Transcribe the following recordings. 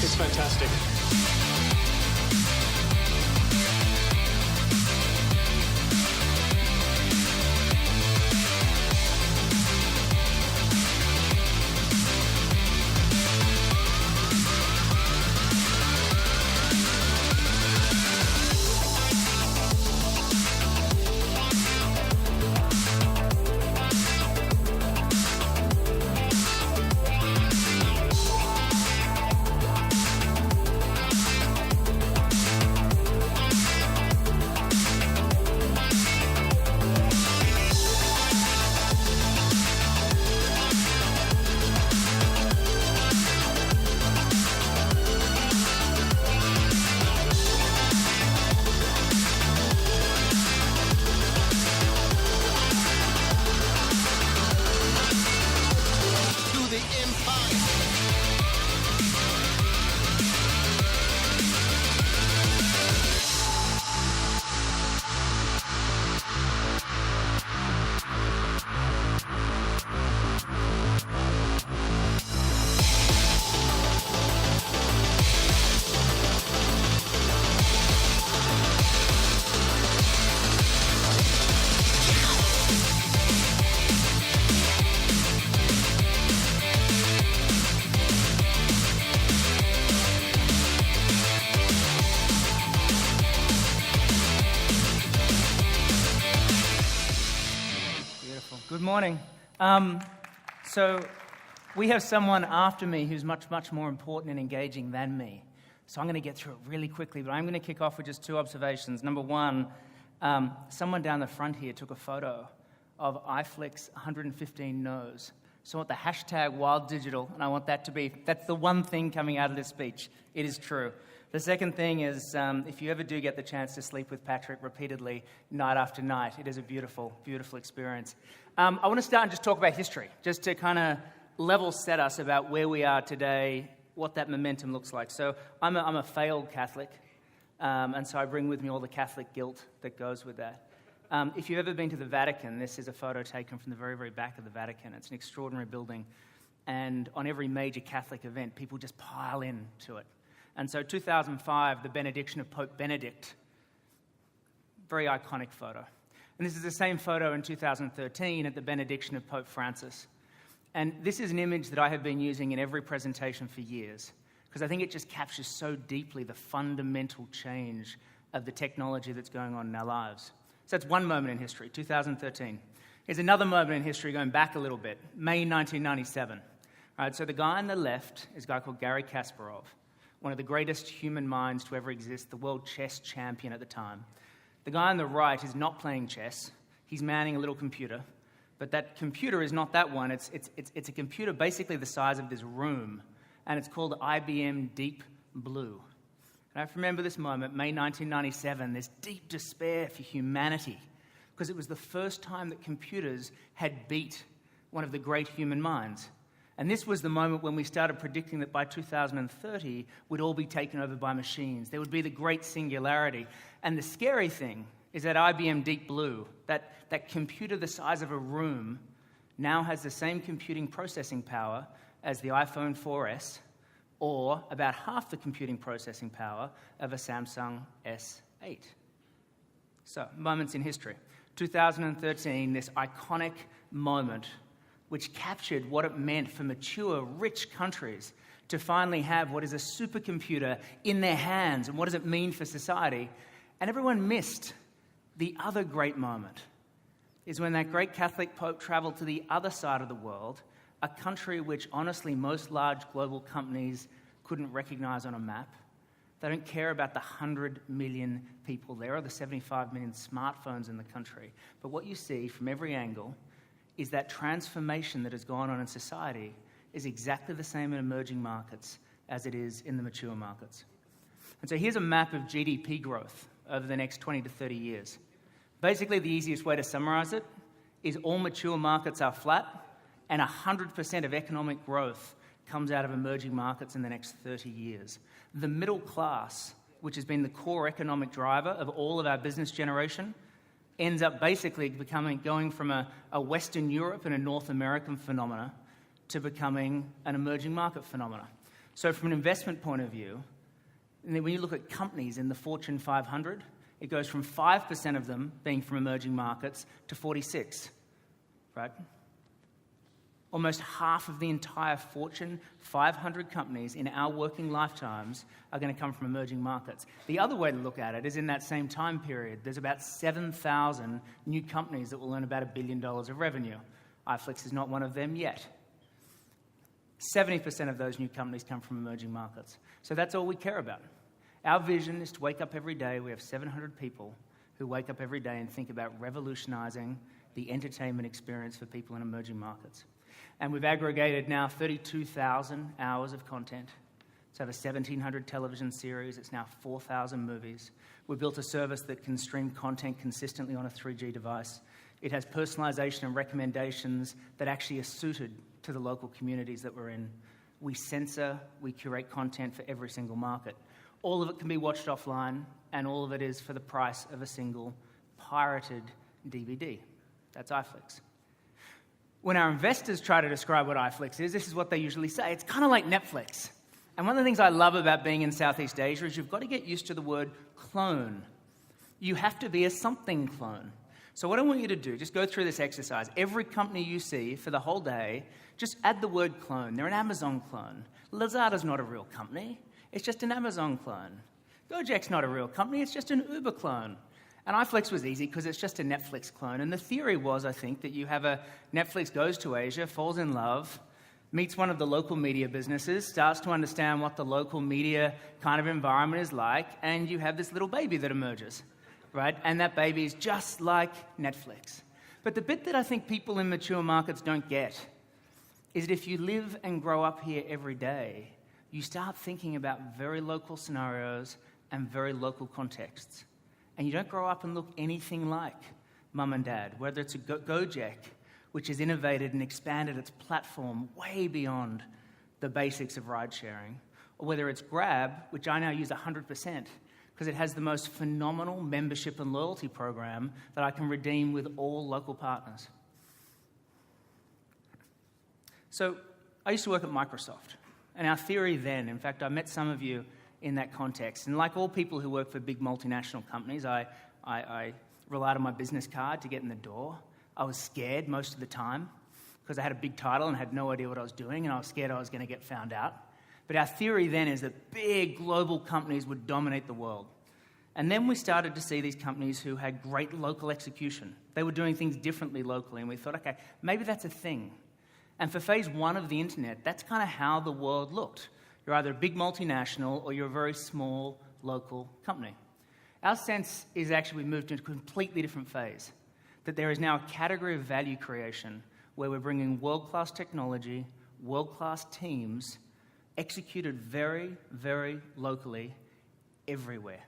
It's fantastic. Good morning. So we have someone after me who's much, much more important and engaging than me. So I'm going to get through it really quickly, but I'm going to kick off with just two observations. Number one, someone down the front here took a photo of iflix 115 no's. So I want the hashtag wild digital, and I want that to be, that's the one thing coming out of this speech. It is true. The second thing is, if you ever do get the chance to sleep with Patrick repeatedly, night after night, it is a beautiful, beautiful experience. I want to start and just talk about history, just to kind of level set us about where we are today, what that momentum looks like. So I'm a failed Catholic, and so I bring with me all the Catholic guilt that goes with that. If you've ever been to the Vatican, this is a photo taken from the very, very back of the Vatican. It's an extraordinary building, and on every major Catholic event, people just pile in to it. And so 2005, the benediction of Pope Benedict, very iconic photo. And this is the same photo in 2013 at the benediction of Pope Francis. And this is an image that I have been using in every presentation for years, because I think it just captures so deeply the fundamental change of the technology that's going on in our lives. So that's one moment in history, 2013. Here's another moment in history going back a little bit, May 1997. All right, so the guy on the left is a guy called Garry Kasparov, one of the greatest human minds to ever exist, the world chess champion at the time. The guy on the right is not playing chess. He's manning a little computer. But that computer is not that one. It's a computer basically the size of this room, and it's called IBM Deep Blue. And I remember this moment, May 1997, this deep despair for humanity, because it was the first time that computers had beat one of the great human minds. And this was the moment when we started predicting that by 2030, we'd all be taken over by machines. There would be the great singularity. And the scary thing is that IBM Deep Blue, that computer the size of a room, now has the same computing processing power as the iPhone 4S, or about half the computing processing power of a Samsung S8. So, moments in history. 2013, this iconic moment which captured what it meant for mature, rich countries to finally have what is a supercomputer in their hands, and what does it mean for society. And everyone missed the other great moment, is when that great Catholic Pope traveled to the other side of the world, a country which honestly most large global companies couldn't recognize on a map. They don't care about the 100 million people there or the 75 million smartphones in the country. But what you see from every angle is that transformation that has gone on in society is exactly the same in emerging markets as it is in the mature markets. And so here's a map of GDP growth over the next 20 to 30 years. Basically, the easiest way to summarize it is all mature markets are flat, and 100% of economic growth comes out of emerging markets in the next 30 years. The middle class, which has been the core economic driver of all of our business generation, ends up basically going from a Western Europe and a North American phenomena to becoming an emerging market phenomena. So from an investment point of view, and then when you look at companies in the Fortune 500, it goes from 5% of them being from emerging markets to 46%, right? Almost half of the entire Fortune 500 companies in our working lifetimes are going to come from emerging markets. The other way to look at it is in that same time period, there's about 7,000 new companies that will earn about $1 billion of revenue. iflix is not one of them yet. 70% of those new companies come from emerging markets. So that's all we care about. Our vision is to wake up every day. We have 700 people who wake up every day and think about revolutionizing the entertainment experience for people in emerging markets. And we've aggregated now 32,000 hours of content. It's over 1,700 television series. It's now 4,000 movies. We built a service that can stream content consistently on a 3G device. It has personalization and recommendations that actually are suited to the local communities that we're in. We censor, we curate content for every single market. All of it can be watched offline, and all of it is for the price of a single pirated DVD. That's iflix. When our investors try to describe what iflix is, this is what they usually say. It's kind of like Netflix. And one of the things I love about being in Southeast Asia is you've got to get used to the word clone. You have to be a something clone. So what I want you to do, just go through this exercise. Every company you see for the whole day, just add the word clone. They're an Amazon clone. Lazada's not a real company. It's just an Amazon clone. Gojek's not a real company. It's just an Uber clone. And iflix was easy because it's just a Netflix clone. And the theory was, I think, that you have Netflix goes to Asia, falls in love, meets one of the local media businesses, starts to understand what the local media kind of environment is like, and you have this little baby that emerges, right? And that baby is just like Netflix. But the bit that I think people in mature markets don't get is that if you live and grow up here every day, you start thinking about very local scenarios and very local contexts. And you don't grow up and look anything like mum and dad, whether it's a Gojek, which has innovated and expanded its platform way beyond the basics of ride sharing, or whether it's Grab, which I now use 100% because it has the most phenomenal membership and loyalty program that I can redeem with all local partners. So I used to work at Microsoft, and our theory then, in fact, I met some of you in that context. And like all people who work for big multinational companies, I relied on my business card to get in the door. I was scared most of the time because I had a big title and had no idea what I was doing, and I was scared I was going to get found out. But our theory then is that big global companies would dominate the world. And then we started to see these companies who had great local execution. They were doing things differently locally, and we thought, okay, maybe that's a thing. And for phase one of the internet, that's kind of how the world looked. You're either a big multinational or you're a very small local company. Our sense is actually we moved into a completely different phase, that there is now a category of value creation where we're bringing world-class technology, world-class teams, executed very, very locally everywhere,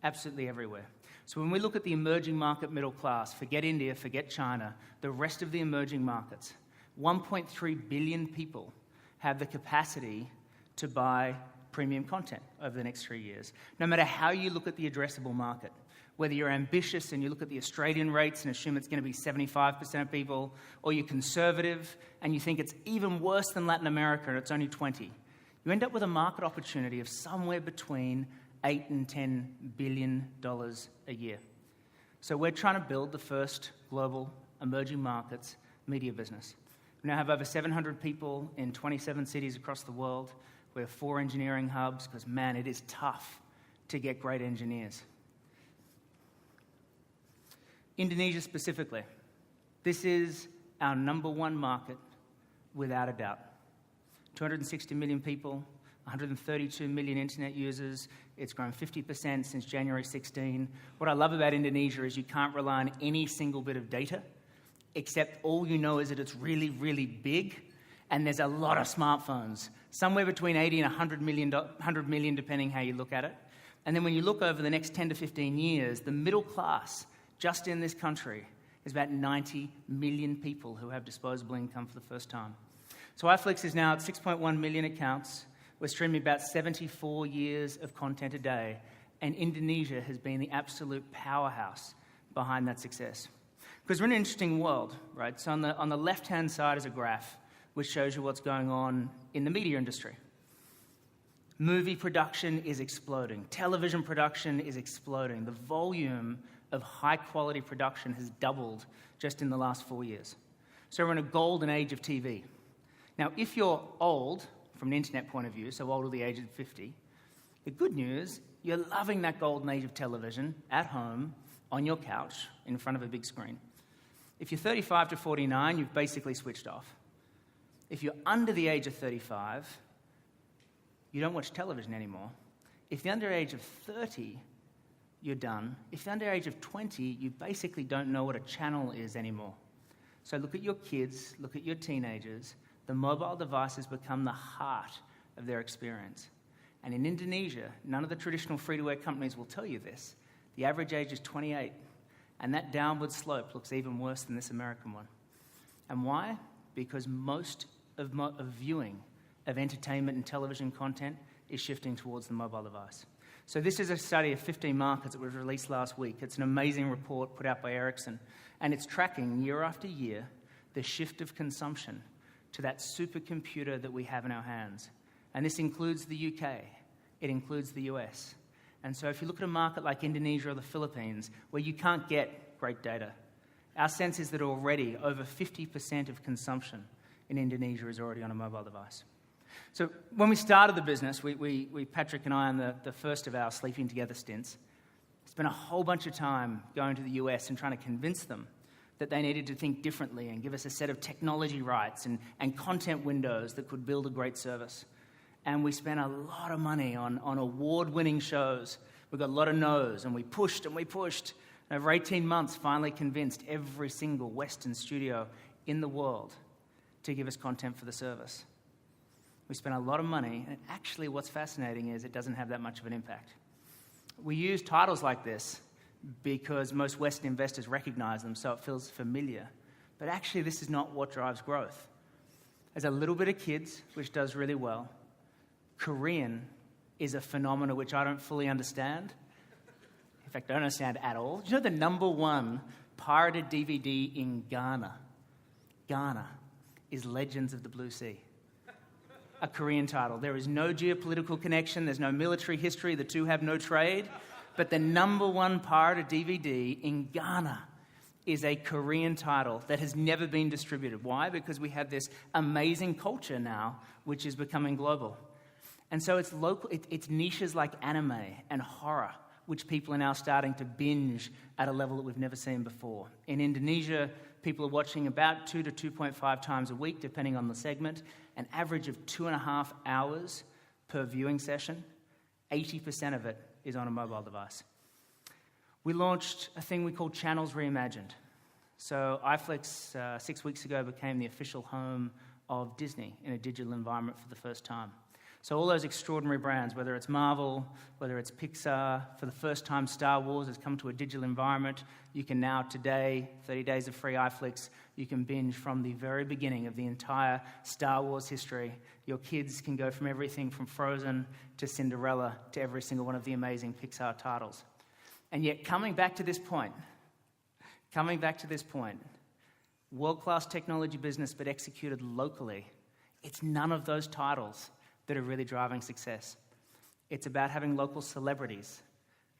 absolutely everywhere. So when we look at the emerging market middle class, forget India, forget China, the rest of the emerging markets, 1.3 billion people have the capacity to buy premium content over the next 3 years. No matter how you look at the addressable market, whether you're ambitious and you look at the Australian rates and assume it's going to be 75% of people, or you're conservative and you think it's even worse than Latin America and it's only 20, you end up with a market opportunity of somewhere between $8 and $10 billion a year. So we're trying to build the first global emerging markets media business. We now have over 700 people in 27 cities across the world. We have 4 engineering hubs because, man, it is tough to get great engineers. Indonesia specifically. This is our number one market without a doubt. 260 million people, 132 million internet users. It's grown 50% since January 16. What I love about Indonesia is you can't rely on any single bit of data, except all you know is that it's really, really big, and there's a lot of smartphones, somewhere between 80 and 100 million, depending how you look at it. And then when you look over the next 10 to 15 years, the middle class, just in this country, is about 90 million people who have disposable income for the first time. So iflix is now at 6.1 million accounts. We're streaming about 74 years of content a day, and Indonesia has been the absolute powerhouse behind that success. Because we're in an interesting world, right? So on the left-hand side is a graph which shows you what's going on in the media industry. Movie production is exploding. Television production is exploding. The volume of high-quality production has doubled just in the last 4 years. So we're in a golden age of TV. Now, if you're old, from an internet point of view, so old to the age of 50, the good news, you're loving that golden age of television at home, on your couch, in front of a big screen. If you're 35 to 49, you've basically switched off. If you're under the age of 35, you don't watch television anymore. If you're under the age of 30, you're done. If you're under the age of 20, you basically don't know what a channel is anymore. So look at your kids, look at your teenagers. The mobile device has become the heart of their experience. And in Indonesia, none of the traditional free-to-air companies will tell you this. The average age is 28, and that downward slope looks even worse than this American one. And why? Because most of viewing of entertainment and television content is shifting towards the mobile device. So this is a study of 15 markets that was released last week. It's an amazing report put out by Ericsson, and it's tracking year after year the shift of consumption to that supercomputer that we have in our hands. And this includes the UK, it includes the US. And so if you look at a market like Indonesia or the Philippines, where you can't get great data, our sense is that already over 50% of consumption in Indonesia is already on a mobile device. So when we started the business, Patrick and I, on the first of our sleeping together stints, spent a whole bunch of time going to the US and trying to convince them that they needed to think differently and give us a set of technology rights and content windows that could build a great service. And we spent a lot of money on award-winning shows. We got a lot of no's, and we pushed and we pushed. And over 18 months, finally convinced every single Western studio in the world to give us content for the service. We spent a lot of money, and actually what's fascinating is it doesn't have that much of an impact. We use titles like this because most Western investors recognize them, so it feels familiar. But actually, this is not what drives growth. There's a little bit of kids, which does really well. Korean is a phenomenon which I don't fully understand. In fact, I don't understand at all. Do you know the number one pirated DVD in Ghana? Ghana is Legends of the Blue Sea. A Korean title. There is no geopolitical connection. There's no military history. The two have no trade. But the number one pirated DVD in Ghana is a Korean title that has never been distributed. Why? Because we have this amazing culture now, which is becoming global. And so it's local. It's niches like anime and horror, which people are now starting to binge at a level that we've never seen before. In Indonesia, people are watching about 2 to 2.5 times a week, depending on the segment, an average of 2.5 hours per viewing session. 80% of it is on a mobile device. We launched a thing we call Channels Reimagined. So iflix, 6 weeks ago, became the official home of Disney in a digital environment for the first time. So all those extraordinary brands, whether it's Marvel, whether it's Pixar, for the first time Star Wars has come to a digital environment. You can now today, 30 days of free iflix, you can binge from the very beginning of the entire Star Wars history. Your kids can go from everything from Frozen to Cinderella to every single one of the amazing Pixar titles. And yet coming back to this point, world-class technology business but executed locally, it's none of those titles that are really driving success. It's about having local celebrities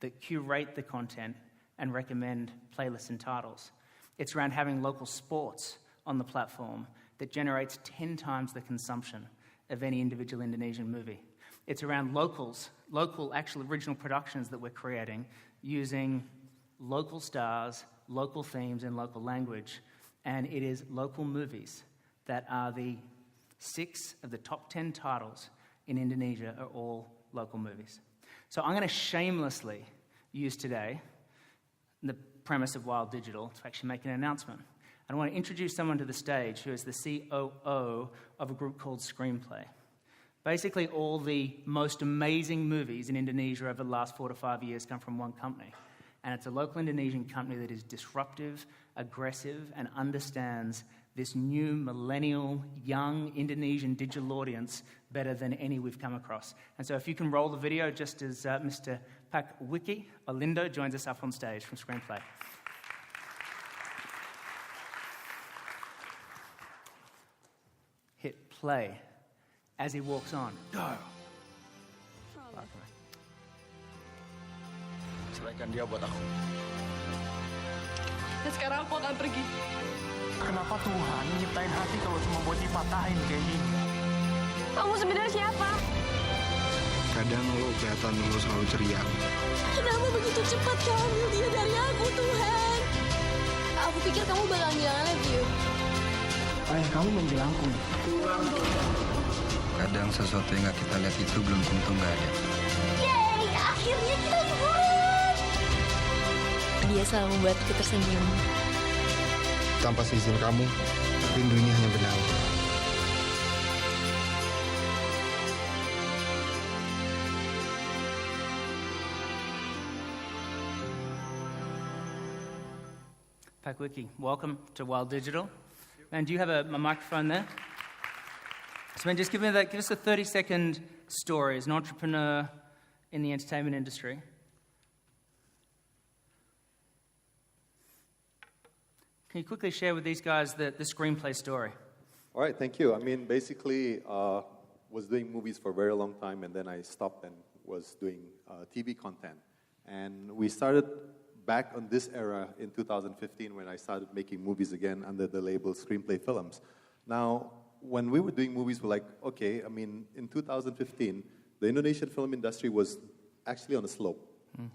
that curate the content and recommend playlists and titles. It's around having local sports on the platform that generates 10 times the consumption of any individual Indonesian movie. It's around local actual original productions that we're creating using local stars, local themes, and local language. And it is local movies that are the 6 of the top 10 titles in Indonesia are all local movies. So I'm going to shamelessly use today the premise of Wild Digital to actually make an announcement. And I want to introduce someone to the stage who is the COO of a group called Screenplay. Basically, all the most amazing movies in Indonesia over the last 4 to 5 years come from one company. And it's a local Indonesian company that is disruptive, aggressive, and understands this new millennial, young Indonesian digital audience better than any we've come across. And so if you can roll the video just as Mr. Pak Wiki Olindo joins us up on stage from Screenplay. play as he walks on. Go. Ceraikan dia buat aku. Dan sekarang aku akan pergi. Kenapa Tuhan nyiptain hati kalau cuma buat dipatahin kayak gini? Kamu sebenarnya siapa? Kadang lo kelihatan lo selalu ceria. Kenapa begitu cepat kamu ambil dia dari aku, Tuhan? Aku pikir kamu bakal bilang I love you. Ayah kamu menjelangku. Kadang sesuatu yang gak kita lihat itu belum tentu gak ada. Yeay, akhirnya kita liburan. Dia selalu membuatku tersenyum. Tanpa seizin kamu, rindunya hanya benang. Pakwiki, welcome to Wild Digital. And do you have a microphone there? So, man, just give us a 30-second story as an entrepreneur in the entertainment industry. Can you quickly share with these guys the Screenplay story? All right, thank you. I mean, basically, was doing movies for a very long time, and then I stopped and was doing TV content. And we started back on this era in 2015 when I started making movies again under the label Screenplay Films. Now, when we were doing movies, we're like, okay, I mean, in 2015, the Indonesian film industry was actually on a slope,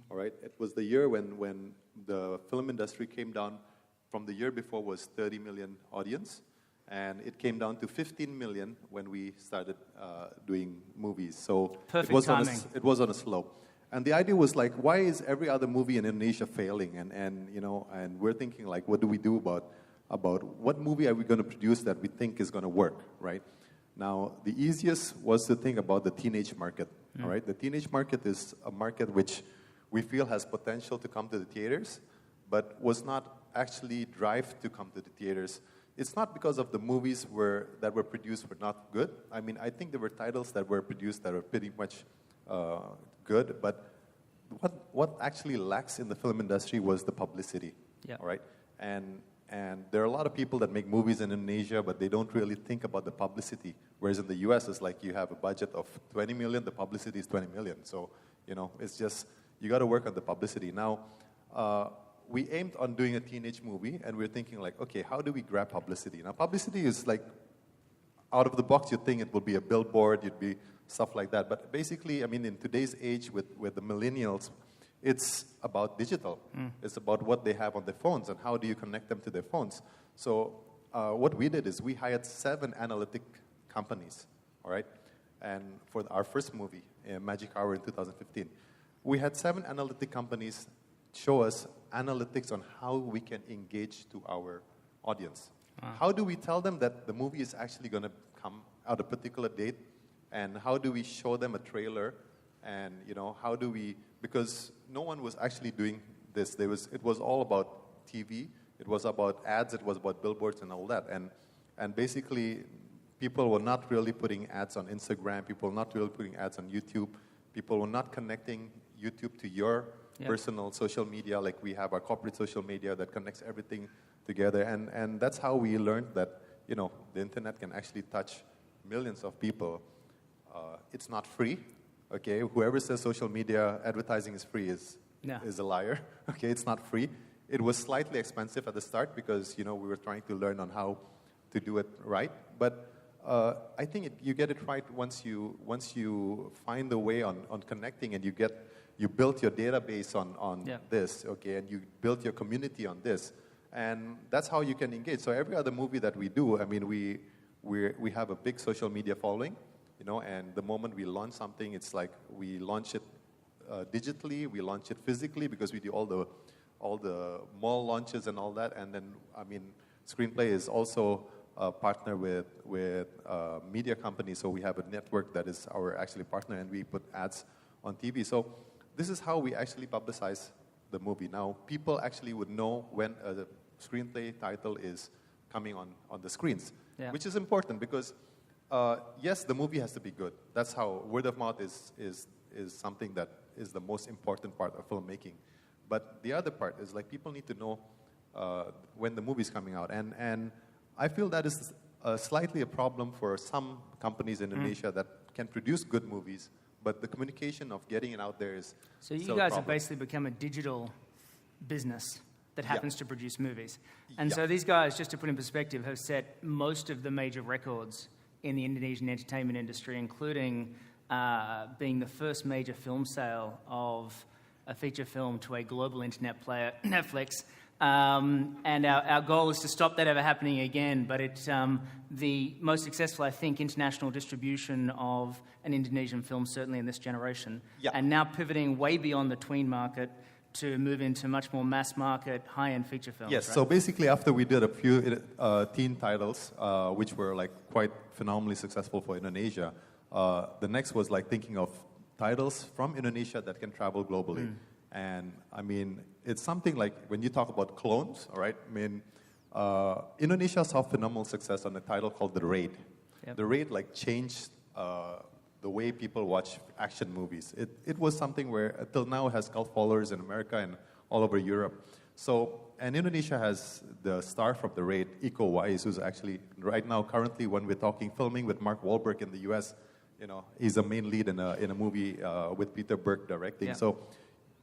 all right? It was the year when the film industry came down from the year before was 30 million audience, and it came down to 15 million when we started doing movies. So Perfect it was timing. it was on a slope. And the idea was like, why is every other movie in Indonesia failing? And we're thinking like, what do we do about what movie are we going to produce that we think is going to work, right? Now, the easiest was to think about the teenage market, all right? The teenage market is a market which we feel has potential to come to the theaters, but was not actually drive to come to the theaters. It's not because of the movies that were produced were not good. I mean, I think there were titles that were produced that were pretty much good, but what actually lacks in the film industry was the publicity, all right? And there are a lot of people that make movies in Indonesia, but they don't really think about the publicity. Whereas in the US, it's like you have a budget of 20 million, the publicity is 20 million. So, it's just, you got to work on the publicity. Now, we aimed on doing a teenage movie, and we're thinking like, okay, how do we grab publicity? Now, publicity is like, out of the box, you'd think it would be a billboard, you'd be stuff like that. But basically, I mean, in today's age with the millennials, it's about digital. It's about what they have on their phones and how do you connect them to their phones. So what we did is we hired 7 analytic companies, all right? And for our first movie, Magic Hour in 2015, we had 7 analytic companies show us analytics on how we can engage to our audience. How do we tell them that the movie is actually going to come out a particular date? And how do we show them a trailer? And, how do we, because no one was actually doing this. It was all about TV. It was about ads. It was about billboards and all that. And basically, people were not really putting ads on Instagram. People were not really putting ads on YouTube. People were not connecting YouTube to your personal social media, like we have our corporate social media that connects everything together. And that's how we learned that, the internet can actually touch millions of people. It's not free, okay? Whoever says social media advertising is free is a liar, okay? It's not free. It was slightly expensive at the start because, we were trying to learn on how to do it right. But I think you get it right once you find the way on connecting and you build your database on this, okay? And you build your community on this. And that's how you can engage. So every other movie that we do, I mean, we have a big social media following, and the moment we launch something, it's like we launch it digitally, we launch it physically because we do all the mall launches and all that. And then, I mean, Screenplay is also a partner with media companies, so we have a network that is our actually partner, and we put ads on TV. So this is how we actually publicize the movie. Now, people actually would know when a Screenplay title is coming on the screens, which is important because, yes, the movie has to be good. That's how word of mouth is something that is the most important part of filmmaking. But the other part is like people need to know when the movie is coming out. And I feel that is slightly a problem for some companies in Indonesia that can produce good movies, but the communication of getting it out there is So you still a guys have problem. basically become a digital business that happens to produce movies. And Yeah. so these guys, just to put in perspective, have set most of the major records in the Indonesian entertainment industry, including being the first major film sale of a feature film to a global internet player, Netflix. And our goal is to stop that ever happening again, but it's the most successful, I think, international distribution of an Indonesian film, certainly in this generation. Yeah. And now pivoting way beyond the tween market to move into much more mass market, high-end feature films. Yes, right? so basically after we did a few teen titles, which were like quite phenomenally successful for Indonesia, the next was like thinking of titles from Indonesia that can travel globally. And I mean, it's something like when you talk about clones, all right? I mean, Indonesia saw phenomenal success on a title called The Raid. Yep. The Raid like changed the way people watch action movies. It was something where until now has cult followers in America and all over Europe. So, and Indonesia has the star from The Raid, Iko Uwais, who's actually right now currently when we're talking filming with Mark Wahlberg in the U.S. You know, he's a main lead in a movie with Peter Berg directing. Yeah. So,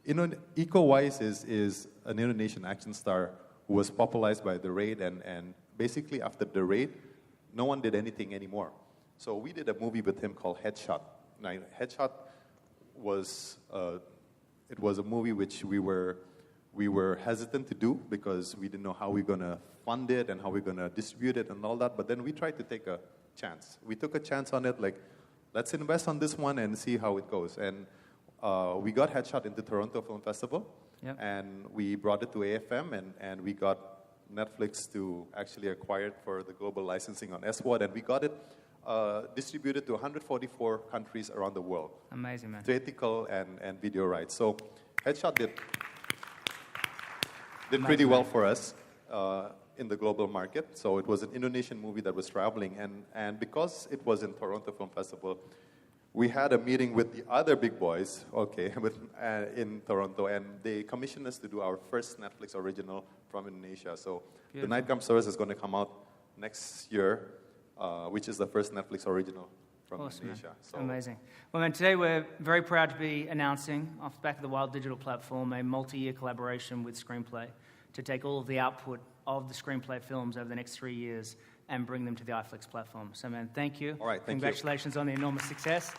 Iko Uwais is an Indonesian action star who was popularized by The Raid, and basically after The Raid, no one did anything anymore. So we did a movie with him called Headshot. Now, Headshot was it was a movie which we were hesitant to do because we didn't know how we're going to fund it and how we're going to distribute it and all that. But then we tried to take a chance. We took a chance on it, like, let's invest on this one and see how it goes. And we got Headshot into Toronto Film Festival, Yep. and we brought it to AFM, and we got Netflix to actually acquire it for the global licensing on SWOT, and we got it distributed to 144 countries around the world. Amazing, man. Theatrical and video rights. So Headshot did pretty well for us in the global market. So it was an Indonesian movie that was traveling, and because it was in Toronto Film Festival, we had a meeting with the other big boys, in Toronto, and they commissioned us to do our first Netflix original from Indonesia. So The Night Comes Service is going to come out next year, which is the first Netflix original from Awesome, man. Indonesia. So Amazing. Well, man, today we're very proud to be announcing, off the back of the Wild Digital platform, a multi-year collaboration with Screenplay to take all of the output of the Screenplay films over the next 3 years and bring them to the iflix platform. So, man, thank you. All right, thank you. Congratulations on the enormous success.